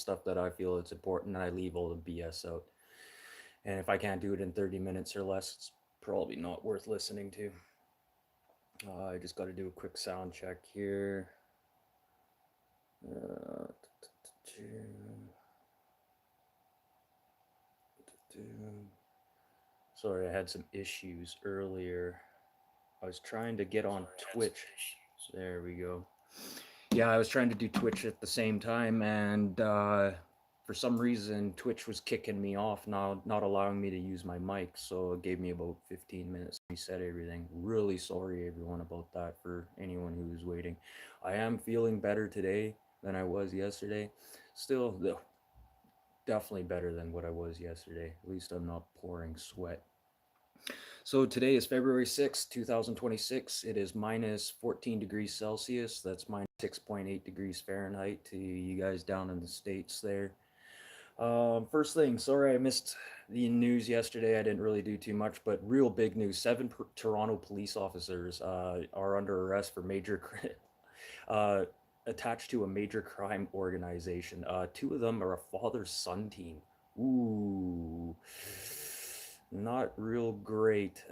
stuff that I feel it's important, and I leave all the BS out. And if I can't do it in 30 minutes or less, it's probably not worth listening to. I just got to do a quick sound check here. Uh, Sorry, I had some issues earlier. I was trying to get on Twitch. There we go. Yeah, I was trying to do Twitch at the same time, and for some reason, Twitch was kicking me off, not allowing me to use my mic. So it gave me about 15 minutes to reset everything. Really sorry, everyone, about that. For anyone who was waiting, I am feeling better today than I was yesterday. Still, though, definitely better than what I was yesterday. At least I'm not pouring sweat. So today is February 6th, 2026. It is minus 14 degrees Celsius. That's minus 6.8 degrees Fahrenheit to you guys down in the States there. First thing, sorry I missed the news yesterday. I didn't really do too much, but real big news. Toronto police officers are under arrest for uh, attached to a major crime organization. Two of them are a father-son team. Ooh, not real great.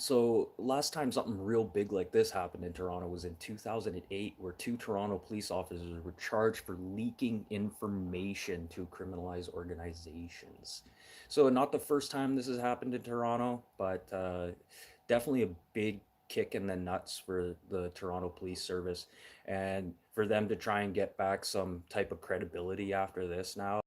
So last time something real big like this happened in Toronto was in 2008, where two Toronto police officers were charged for leaking information to criminalized organizations. So not the first time this has happened in Toronto, but definitely a big kick in the nuts for the Toronto Police Service, and for them to try and get back some type of credibility after this now,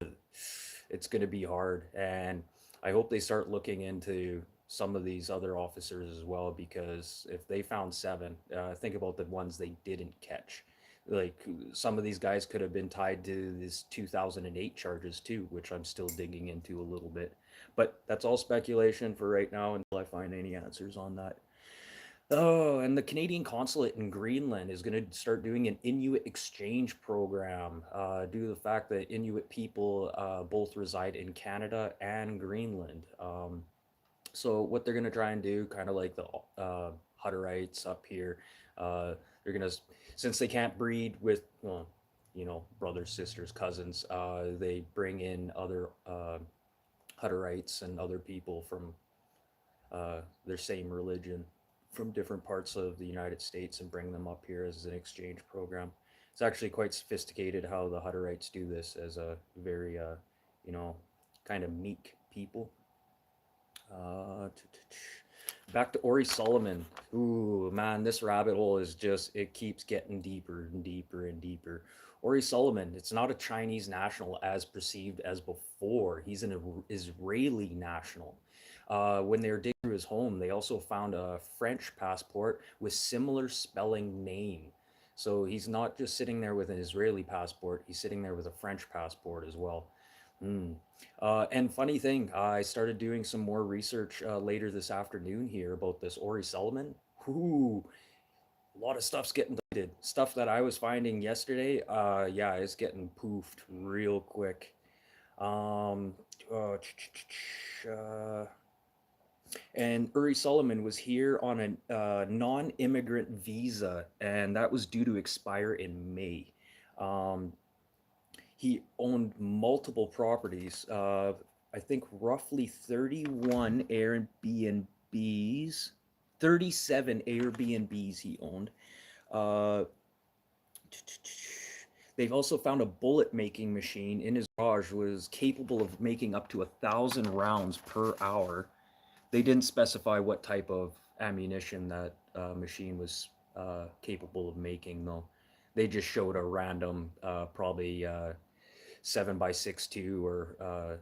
it's going to be hard. And I hope they start looking into some of these other officers as well, because if they found seven, think about the ones they didn't catch. Like, some of these guys could have been tied to this 2008 charges too, which I'm still digging into a little bit. But that's all speculation for right now until I find any answers on that. Oh, and the Canadian consulate in Greenland is going to start doing an Inuit exchange program due to the fact that Inuit people both reside in Canada and Greenland. So what they're gonna try and do, kind of like the Hutterites up here, they're gonna, since they can't breed with, well, brothers, sisters, cousins, they bring in other Hutterites and other people from their same religion from different parts of the United States and bring them up here as an exchange program. It's actually quite sophisticated how the Hutterites do this, as a very, you know, kind of meek people. Uh, Back to Ori Solomon. Ooh, man, this rabbit hole is just, it keeps getting deeper and deeper and deeper. Ori Solomon, it's not a Chinese national as perceived as before. He's an Israeli national. When they were digging through his home, they also found a French passport with similar spelling name. So he's not just sitting there with an Israeli passport, he's sitting there with a French passport as well. Hmm. And funny thing, I started doing some more research later this afternoon here about this Ori Solomon. Ooh, a lot of stuff's getting deleted. Stuff that I was finding yesterday, yeah, it's getting poofed real quick. Um, uh, uh, and Uri Solomon was here on a non-immigrant visa, and that was due to expire in May. Um, he owned multiple properties. I think roughly 31 Airbnbs, 37 Airbnbs he owned. Uh, they've also found a bullet making machine in his garage was capable of making up to 1,000 rounds per hour. They didn't specify what type of ammunition that machine was capable of making, though. They just showed a random, probably 7 by 6.2, or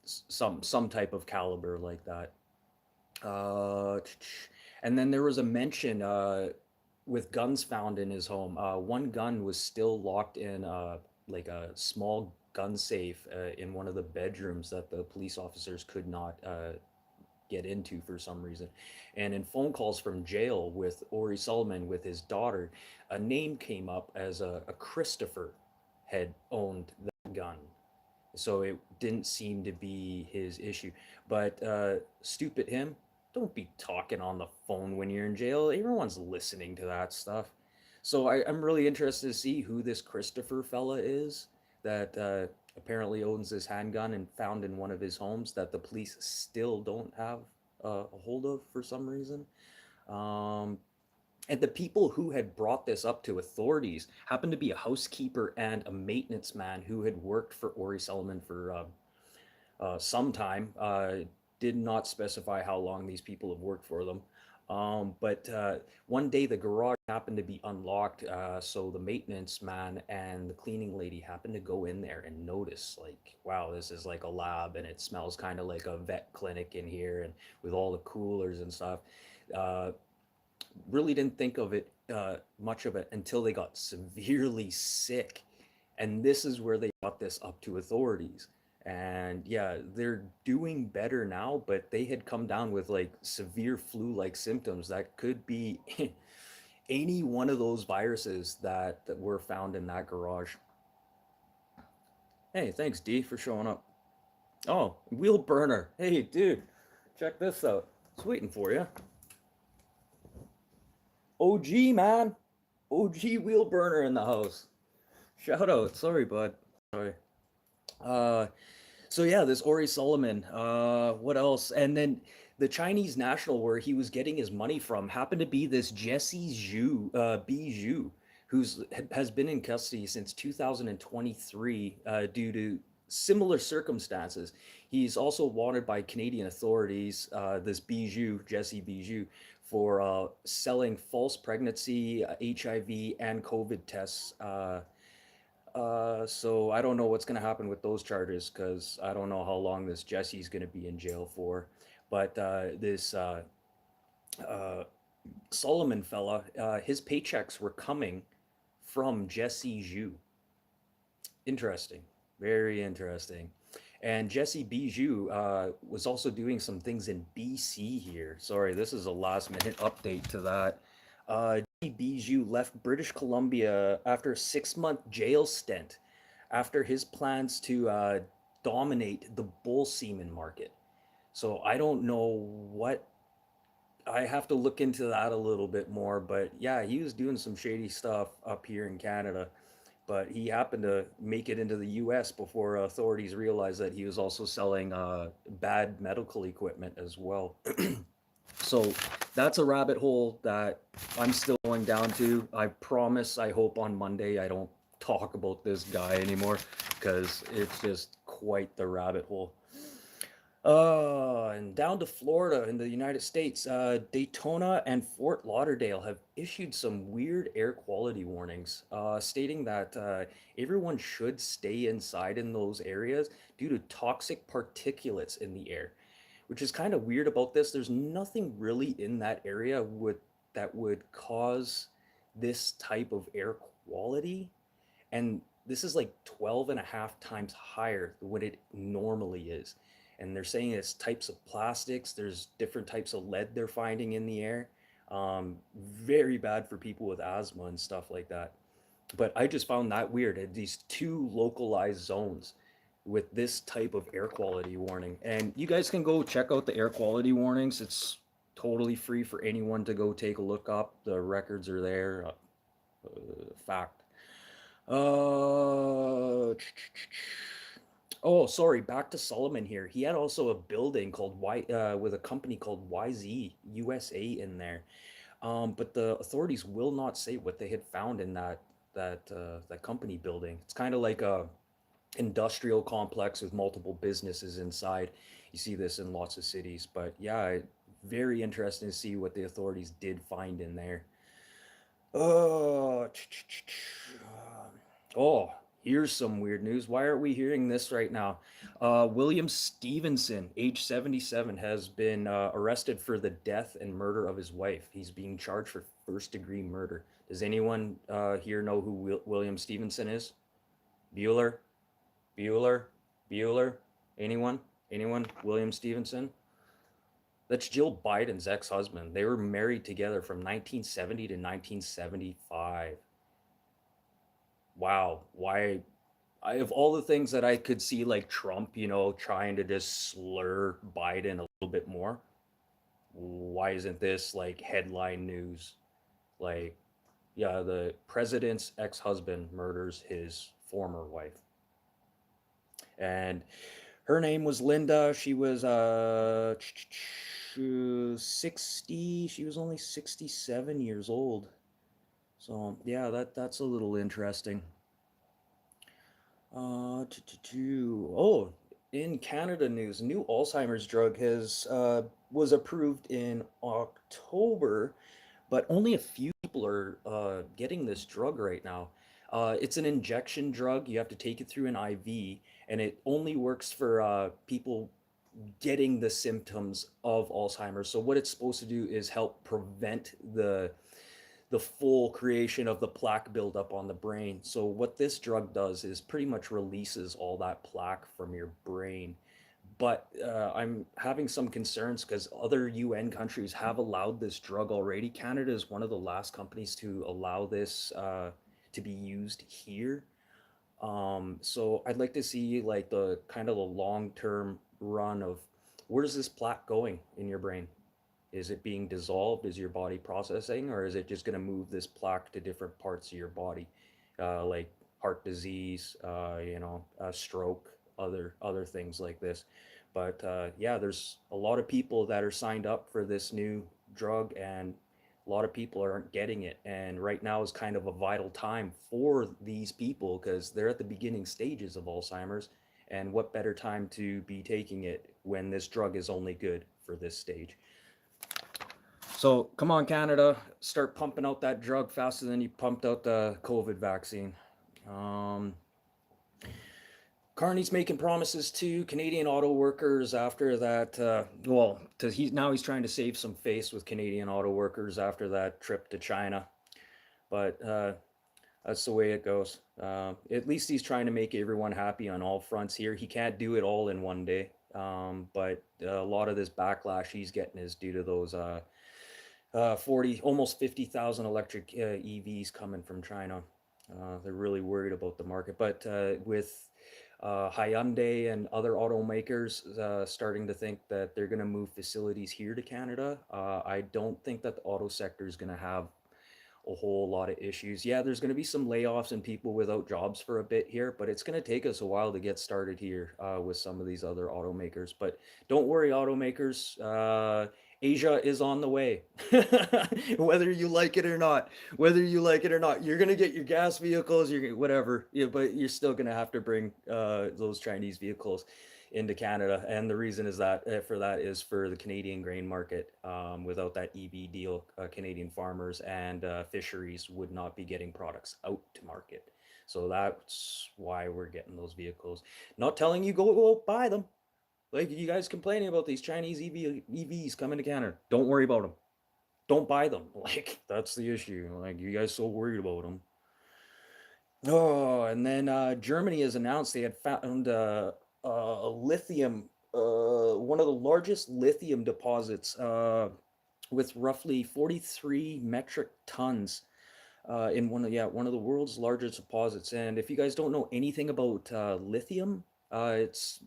some type of caliber like that. Uh, and then there was a mention with guns found in his home. One gun was still locked in like a small gun safe in one of the bedrooms that the police officers could not get into for some reason. And in phone calls from jail with Ori Solomon with his daughter, a name came up as a Christopher had owned that gun. So it didn't seem to be his issue. But stupid him, don't be talking on the phone when you're in jail. Everyone's listening to that stuff. So I'm really interested to see who this Christopher fella is that apparently owns this handgun and found in one of his homes that the police still don't have a hold of for some reason. Um, and the people who had brought this up to authorities happened to be a housekeeper and a maintenance man who had worked for Ori Solomon for some time. Did not specify how long these people have worked for them. But one day the garage happened to be unlocked, so the maintenance man and the cleaning lady happened to go in there and notice, like, wow, this is like a lab and it smells kind of like a vet clinic in here, and with all the coolers and stuff. Uh, really didn't think of it much of it until they got severely sick, and this is where they got this up to authorities. And yeah, they're doing better now, but they had come down with like severe flu-like symptoms that could be any one of those viruses that were found in that garage. Hey, thanks D for showing up. Oh, wheel burner. Hey dude, check this out. It's waiting for you. OG man, OG wheel burner in the house. Shout out. Sorry, bud. Sorry. Uh, so yeah, this Ori Solomon. What else? And then the Chinese national, where he was getting his money from, happened to be this Jesse Zhu, B Zhu, who's has been in custody since 2023 due to similar circumstances. He's also wanted by Canadian authorities, this Bijou, Jesse Bijou, for selling false pregnancy, HIV, and COVID tests. So I don't know what's going to happen with those charges because I don't know how long this Jesse's going to be in jail for. But this uh, Solomon fella, his paychecks were coming from Jesse Zhu. Interesting, very interesting. And Jesse Bijou was also doing some things in BC here. Sorry, this is a last minute update to that. Jesse Bijou left British Columbia after a 6 month jail stint after his plans to dominate the bull semen market. So I don't know what, I have to look into that a little bit more. But yeah, he was doing some shady stuff up here in Canada, but he happened to make it into the US before authorities realized that he was also selling bad medical equipment as well. So that's a rabbit hole that I'm still going down to. I promise, I hope on Monday I don't talk about this guy anymore because it's just quite the rabbit hole. And down to Florida in the United States, Daytona and Fort Lauderdale have issued some weird air quality warnings, stating that everyone should stay inside in those areas due to toxic particulates in the air, which is kind of weird about this. There's nothing really in that area that would cause this type of air quality, and this is like 12 and a half times higher than what it normally is. And they're saying it's types of plastics, there's different types of lead they're finding in the air. Very bad for people with asthma and stuff like that. But I just found that weird, these two localized zones with this type of air quality warning. And you guys can go check out the air quality warnings. It's totally free for anyone to go take a look up. The records are there. Fact. Uh, oh, sorry. Back to Solomon here. He had also a building called with a company called YZ USA in there. But the authorities will not say what they had found in that company building. It's kind of like a industrial complex with multiple businesses inside. You see this in lots of cities. But yeah, very interesting to see what the authorities did find in there. Oh, oh, here's some weird news. Why aren't we hearing this right now? William Stevenson, age 77, has been arrested for the death and murder of his wife. He's being charged for first-degree murder. Does anyone here know who William Stevenson is? Bueller? Bueller? Bueller? Anyone? Anyone? William Stevenson? That's Jill Biden's ex-husband. They were married together from 1970 to 1975. Wow. Why? Of all the things that I could see, like Trump, trying to just slur Biden a little bit more, why isn't this like headline news? Like, Yeah, the president's ex-husband murders his former wife, and her name was Linda. She was 60. She was only 67 years old. So yeah, that's a little interesting. Oh, in Canada news, new Alzheimer's drug has was approved in October, but only a few people are getting this drug right now. It's an injection drug. You have to take it through an IV, and it only works for people getting the symptoms of Alzheimer's. So what it's supposed to do is help prevent the full creation of the plaque buildup on the brain. So what this drug does is pretty much releases all that plaque from your brain. But I'm having some concerns because other UN countries have allowed this drug already. Canada is one of the last companies to allow this to be used here. So I'd like to see like the kind of the long-term run of where's this plaque going in your brain? Is it being dissolved? Is your body processing, or is it just going to move this plaque to different parts of your body, like heart disease, stroke, other things like this? But yeah, there's a lot of people that are signed up for this new drug, and a lot of people aren't getting it. And right now is kind of a vital time for these people because they're at the beginning stages of Alzheimer's. And what better time to be taking it when this drug is only good for this stage? So come on, Canada, start pumping out that drug faster than you pumped out the COVID vaccine. Um, Carney's making promises to Canadian auto workers after that. He's trying to save some face with Canadian auto workers after that trip to China. But that's the way it goes. At least he's trying to make everyone happy on all fronts here. He can't do it all in one day. But a lot of this backlash he's getting is due to those 40, almost 50,000 electric EVs coming from China. They're really worried about the market. But with Hyundai and other automakers starting to think that they're going to move facilities here to Canada, I don't think that the auto sector is going to have a whole lot of issues. Yeah, there's going to be some layoffs and people without jobs for a bit here, but it's going to take us a while to get started here with some of these other automakers. But don't worry, automakers. Asia is on the way. Whether you like it or not, you're gonna get your gas vehicles, you're whatever, yeah, but you're still gonna have to bring those Chinese vehicles into Canada. And the reason is that for that is for the Canadian grain market. Without that EV deal, Canadian farmers and fisheries would not be getting products out to market. So that's why we're getting those vehicles. Not telling you go buy them. Like you guys complaining about these Chinese EVs coming to Canada. Don't worry about them. Don't buy them. Like that's the issue. Like you guys so worried about them. Oh, and then Germany has announced they had found a lithium, one of the largest lithium deposits, with roughly 43 metric tons in one of the world's largest deposits. And if you guys don't know anything about lithium, it's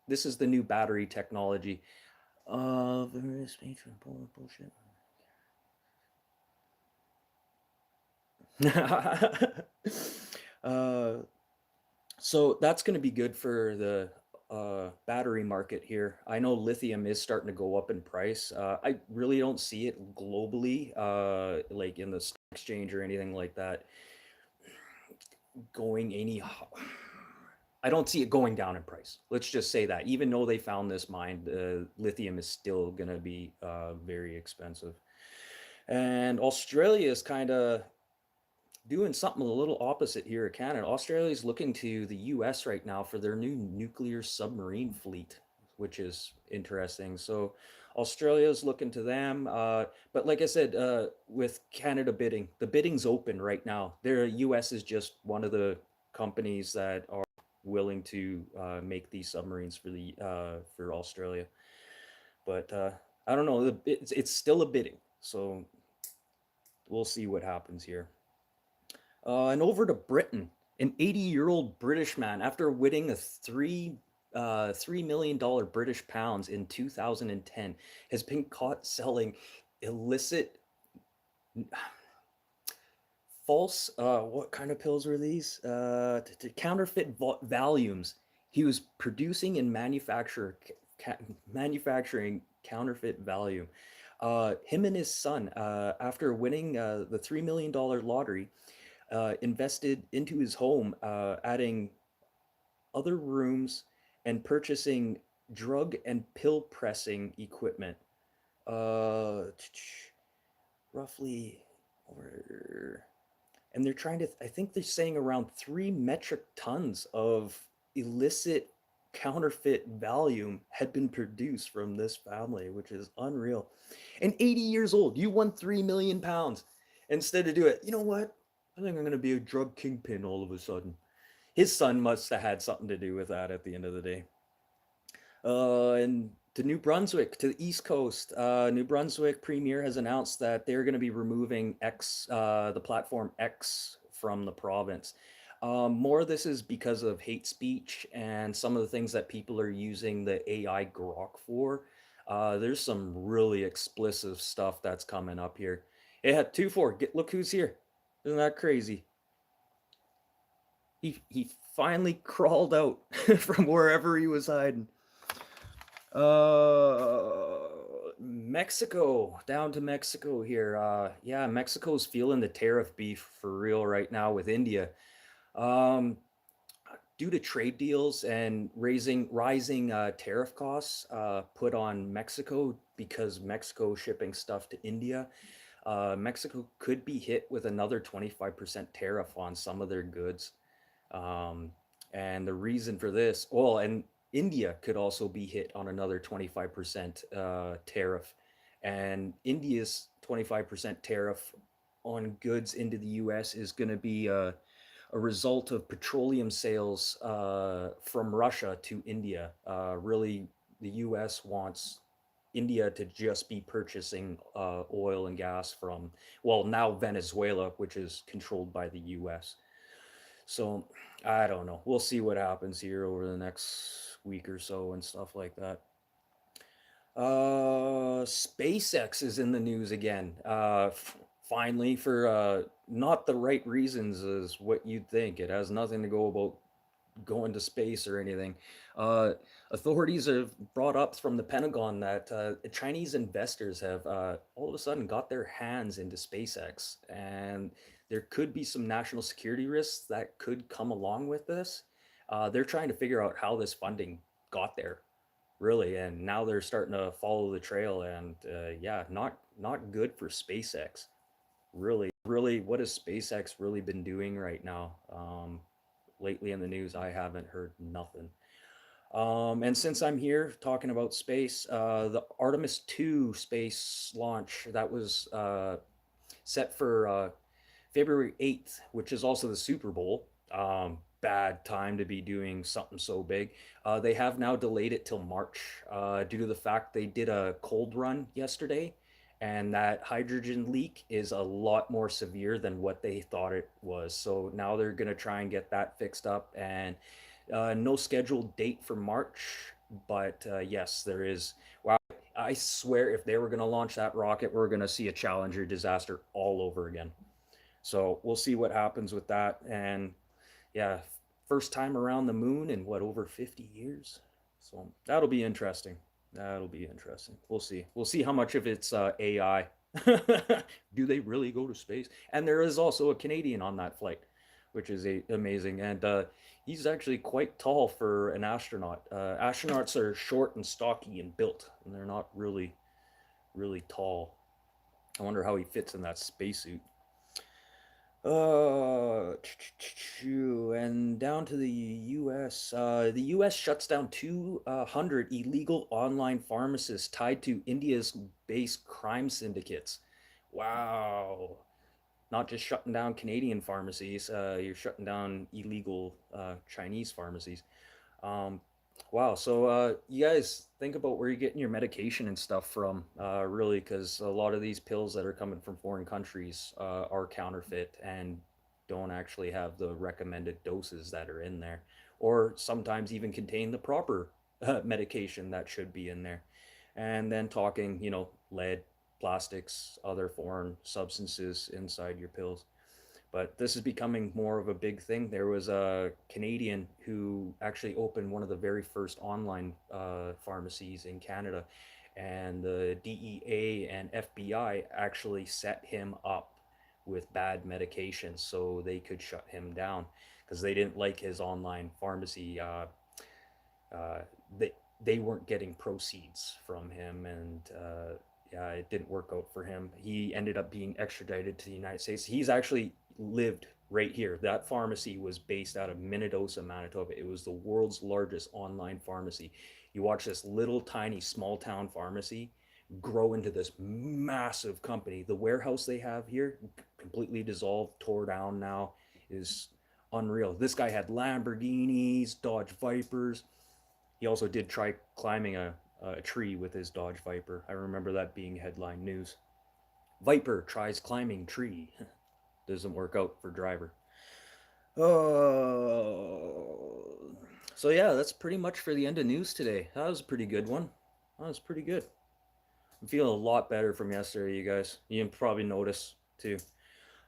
this is the new battery technology. Various bullshit. uh, so that's going to be good for the battery market here. I know lithium is starting to go up in price. I really don't see it globally, like in the stock exchange or anything like that, going any. I don't see it going down in price. Let's just say that. Even though they found this mine, lithium is still going to be very expensive. And Australia is kind of doing something a little opposite here at Canada. Australia is looking to the US right now for their new nuclear submarine fleet, which is interesting. So Australia is looking to them. But like I said, with Canada bidding, the bidding's open right now. Their US is just one of the companies that are willing to make these submarines for Australia. But I don't know. It's still a bidding, so we'll see what happens here. And over to Britain, an 80-year-old British man, after winning a $3 million British pounds in 2010, has been caught selling illicit false, what kind of pills were these? To counterfeit Valiums. He was producing and manufacturing counterfeit Valium. Him and his son, after winning the $3 million lottery, invested into his home, adding other rooms and purchasing drug and pill pressing equipment. Uh, roughly over, and they're trying to, I think they're saying around 3 metric tons of illicit counterfeit Valium had been produced from this family, which is unreal. And 80 years old, you won 3 million pounds. Instead of do it, you know what? I think I'm going to be a drug kingpin all of a sudden. His son must have had something to do with that at the end of the day. And to New Brunswick, to the East Coast, New Brunswick Premier has announced that they're going to be removing the platform X from the province. More of this is because of hate speech and some of the things that people are using the AI Grok for. There's some really explicit stuff that's coming up here. Yeah, 2-4. Look who's here. Isn't that crazy? He finally crawled out from wherever he was hiding. Uh, Mexico, down to Mexico here. Yeah, Mexico's feeling the tariff beef for real right now with India. Um, Due to trade deals and raising rising tariff costs put on Mexico because Mexico shipping stuff to India, Mexico could be hit with another 25% tariff on some of their goods. Um, and the reason for this, well, and India could also be hit on another 25% tariff. And India's 25% tariff on goods into the US is going to be a result of petroleum sales from Russia to India. Really, the US wants India to just be purchasing oil and gas from, well, now Venezuela, which is controlled by the US. So I don't know. We'll see what happens here over the next week or so and stuff like that. SpaceX is in the news again. Finally, for not the right reasons as what you'd think. It has nothing to go about going to space or anything. Uh, Authorities have brought up from the Pentagon that Chinese investors have all of a sudden got their hands into SpaceX, and there could be some national security risks that could come along with this. They're trying to figure out how this funding got there, really, and now they're starting to follow the trail. And yeah, not good for SpaceX. Really, what has SpaceX really been doing right now? Lately in the news, I haven't heard nothing. And since I'm here talking about space, the Artemis 2 space launch that was set for February 8th, which is also the Super Bowl. Bad time to be doing something so big. They have now delayed it till March due to the fact they did a cold run yesterday, and that hydrogen leak is a lot more severe than what they thought it was. So now they're going to try and get that fixed up, and no scheduled date for March. But yes, there is. Wow, I swear if they were going to launch that rocket, we're going to see a Challenger disaster all over again. So we'll see what happens with that. And yeah, first time around the moon in what, over 50 years? So that'll be interesting. That'll be interesting. We'll see. We'll see how much of it's AI. Do they really go to space? And there is also a Canadian on that flight, which is amazing. And he's actually quite tall for an astronaut. Astronauts are short and stocky and built, and they're not really tall. I wonder how he fits in that spacesuit. And down to the U.S. The U.S. shuts down 200 illegal online pharmacists tied to India's based crime syndicates. Wow. Not just shutting down Canadian pharmacies, you're shutting down illegal Chinese pharmacies. Um, wow. So, you guys think about where you're getting your medication and stuff from, really, because a lot of these pills that are coming from foreign countries are counterfeit and don't actually have the recommended doses that are in there, or sometimes even contain the proper medication that should be in there. And then talking, lead, plastics, other foreign substances inside your pills. But this is becoming more of a big thing. There was a Canadian who actually opened one of the very first online pharmacies in Canada, and the DEA and FBI actually set him up with bad medications so they could shut him down because they didn't like his online pharmacy. Uh, they they weren't getting proceeds from him, and yeah, it didn't work out for him. He ended up being extradited to the United States. He's actually lived right here. That pharmacy was based out of Minnedosa, Manitoba. It was the world's largest online pharmacy. You watch this little tiny small town pharmacy grow into this massive company. The warehouse they have here, completely dissolved, tore down now, is unreal. This guy had Lamborghinis, Dodge Vipers. He also did try climbing a tree with his Dodge Viper. I remember that being headline news. Viper tries climbing tree. Doesn't work out for driver. Oh. So yeah, that's pretty much for the end of news today. That was a pretty good one. That was pretty good. I'm feeling a lot better from yesterday, you guys. You can probably notice too.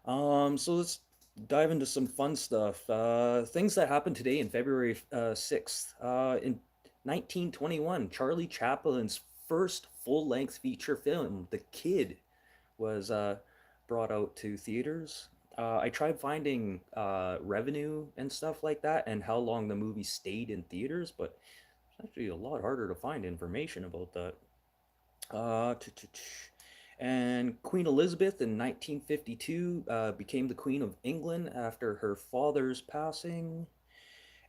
So let's dive into some fun stuff. Things that happened today in February 6th. In 1921, Charlie Chaplin's first full-length feature film, The Kid, was brought out to theaters. I tried finding revenue and stuff like that and how long the movie stayed in theaters, but it's actually a lot harder to find information about that. Uh, and Queen Elizabeth in 1952 became the Queen of England after her father's passing.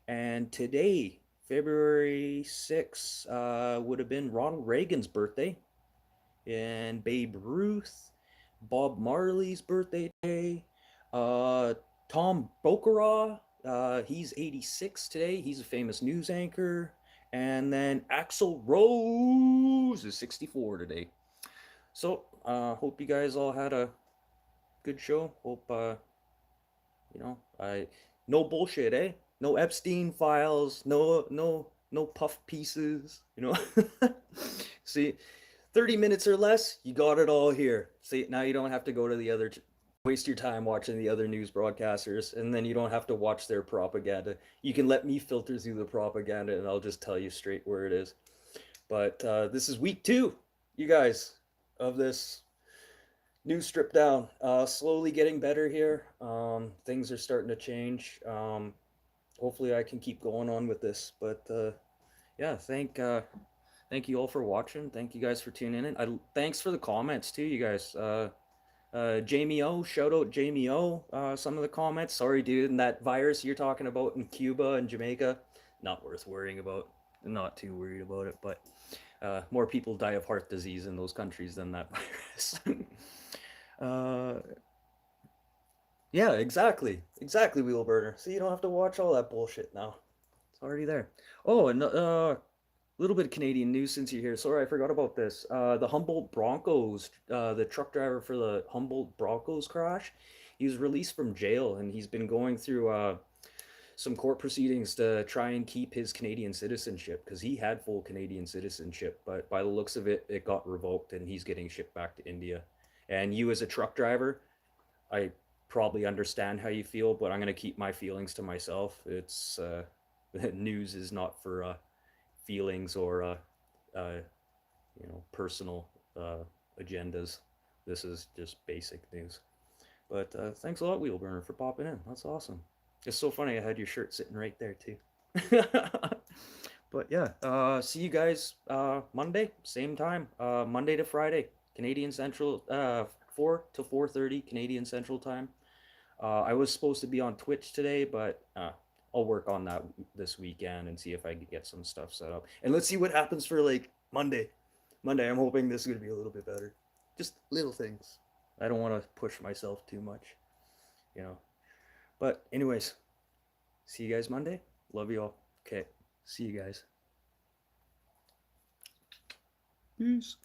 And today, February 6th, would have been Ronald Reagan's birthday, and Babe Ruth, Bob Marley's birthday today, Tom Bokara, he's 86 today. He's a famous news anchor. And then Axl Rose is 64 today. So, hope you guys all had a good show. Hope, I no bullshit, eh? No Epstein files, no puff pieces, See, 30 minutes or less, you got it all here. See, now you don't have to go to the other waste your time watching the other news broadcasters, and then you don't have to watch their propaganda. You can let me filter through the propaganda and I'll just tell you straight where it is. But this is week 2, you guys, of this news strip down. Slowly getting better here. Things are starting to change. Hopefully I can keep going on with this. But yeah, thank you all for watching. Thank you guys for tuning in. Thanks for the comments too, you guys. Jamie O, shout out Jamie O. Some of the comments. Sorry, dude, and that virus you're talking about in Cuba and Jamaica, not worth worrying about. Not too worried about it, but more people die of heart disease in those countries than that virus. uh, yeah, exactly, Wheel Burner. So you don't have to watch all that bullshit now. It's already there. Oh, and little bit of Canadian news since you're here. Sorry, I forgot about this. The Humboldt Broncos, the truck driver for the Humboldt Broncos crash, he was released from jail and he's been going through some court proceedings to try and keep his Canadian citizenship because he had full Canadian citizenship, but by the looks of it, it got revoked and he's getting shipped back to India. And you, as a truck driver, I probably understand how you feel, but I'm going to keep my feelings to myself. It's news is not for feelings or personal agendas. This is just basic news. But thanks a lot, Wheelburner, for popping in. That's awesome. It's so funny. I had your shirt sitting right there too. But yeah, see you guys Monday, same time. Monday to Friday, Canadian Central, 4 to 4:30 Canadian Central Time. I was supposed to be on Twitch today, but I'll work on that this weekend and see if I can get some stuff set up. And let's see what happens for like Monday. Monday, I'm hoping this is going to be a little bit better. Just little things. I don't want to push myself too much. But anyways, see you guys Monday. Love you all. Okay, see you guys. Peace.